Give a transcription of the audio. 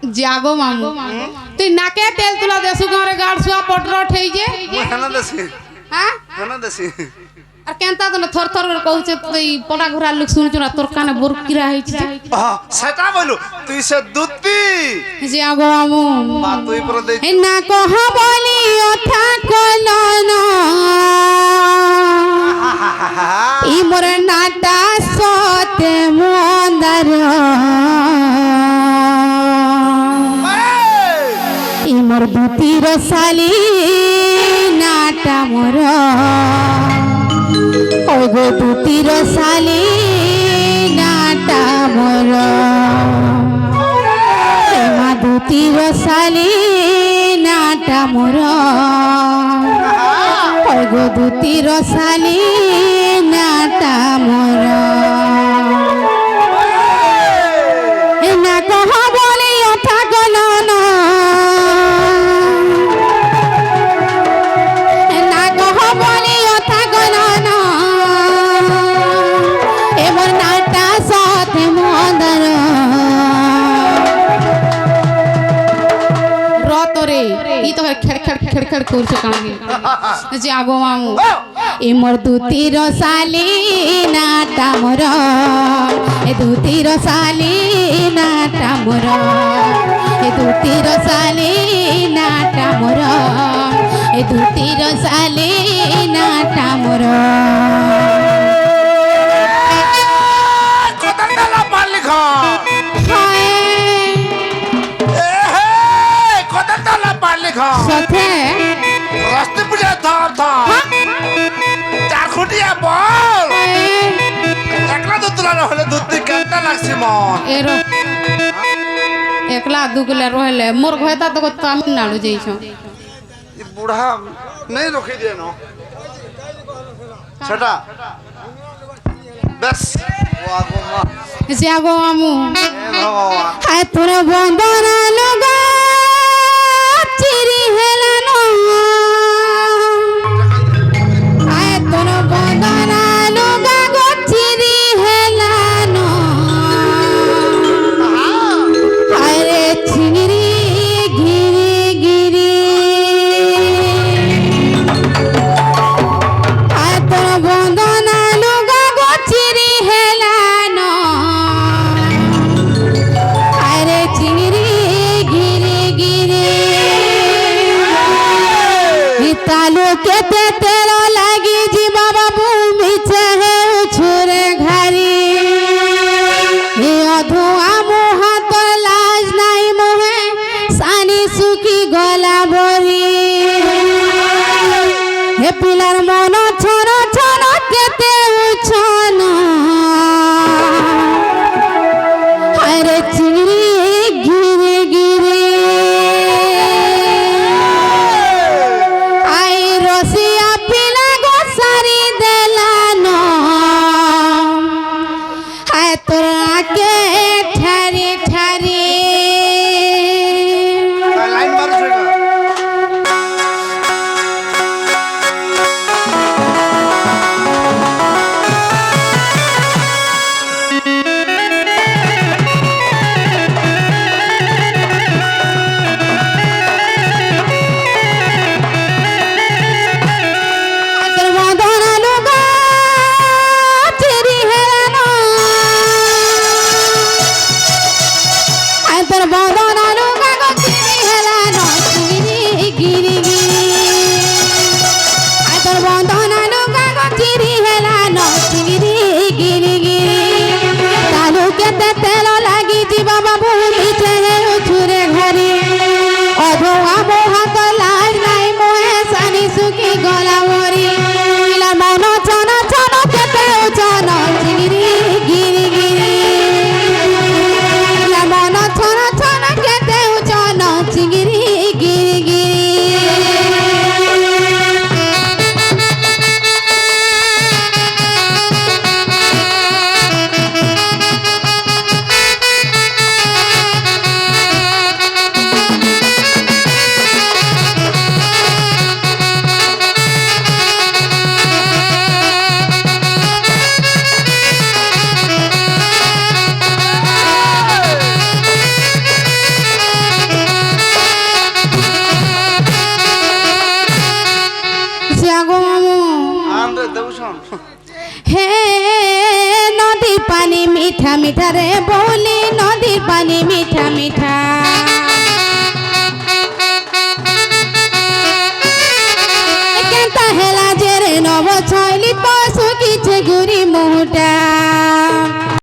जागो मामू तुई नाके तेल तुला देसु घरे गाड़सुआ पटरो ठेइजे हेना देसी हां हेना देसी আর কেনতা তো থর থর করে কହୁছে তুই পড়া ঘোরা লোক শুনছ না তোর কানে বরকিরা হইছে সেটা বলু তুই সে দুধ পি জি আগো আমু মা তুই পর দে না কহ বলি ওঠা কল না ই মোর নাটা সতে মন্দার ই মোর দুতির সালি নাটা মোর ওগো দুতির সালি নাটা মোর মা দুতির সালি নাটা মোর ওগো দুতির সালি নাটা মোর না কহ বলি ওঠা গল না না কহ বলি ওঠা গল না এবার নাটা সাথে মন্দর রতরে ই তো খেড় খেড় খেড় খেড় করছে কানে যে আগো মামু এ মোর দুতির সালি নাটা মোর এ দুতির সালি নাটা মোর এ দুতির সালি নাটা মোর এ দুতির সালি নাটা মোর কতটা পারলি খ হায় এ হে কতটা পারলি খ সাথে রাস্তে পুজা ধর ধর চার খুঁটিয়া বল একলা দুধ তোলা হলে দুধ তুই কেনটা লাগছে মন এর একলা দুগলা রহলে মোর ঘয়তা তো তামিলনাড়ু যাইছ ये बूढ़ा नहीं रोके दिए नो छटा बस वो आगो माँ যে আগো আমু ए भगवान হায় তোর বন্দনা লগা চিরি হেলানো হায় তোর বন্দনা লগা গো চিরি হেলানো হায় রে চিংড়ি গিরি গিরি হায় তোর বন্দনা লগা গো চিরি হেলানো হায় রে চিংড়ি গিরি গিরি তালু কেতে তেল লাগি ଯିବା ବାବୁ ମିଛେ ହେଉଛୁରେ ଘାରି ଏ ଅଧୁଆ ମୁହଁ ତୋର ଲାଜ ନାହିଁ ମୁହେଁ ସାନି ଶୁଖି ଗଲା ବରି ହେ ପିଲାର ମନ ଛନ ଛନ କେତେ ଉଛନ ହାୟ ରେ ଚିংড়ি ଗିରି ଗିରି আই রসিয়া পিলা গো সারি দেলান হায় তোর আগে ঠারি ঠারি लाइन मारो छेगा তোর বন্ধনা লগা চিরি হেলানো আয় তোর বন্ধনা লগা গো চিরি হেলানো চিরি গিরি গিরি আয় তোর বন্ধনা লগা গো চিরি হেলানো চিরি গিরি গিরি তালু কেতে তেল লাগি ଯିବା বাবু মিছে হেউছুরে ঘারি অধুয়া মোহা তো লাজ নাই মোহে সানি সুখি গলা মরি পিলা মন ছন ছন কেতে উছন চিংড়ি গিরি গিরি পিলা মন ছন ছন কেতে উছন চিংড়ি গিরি গিরি কিয়া গো মামু আন্দ্রে দেবু শোন হে নদীর পানি মিঠা মিঠা রে বলি নদীর পানি মিঠা মিঠা কেনতা হেলা যে রে নব ছয়লি পশু কিছে গুরি মুহুটা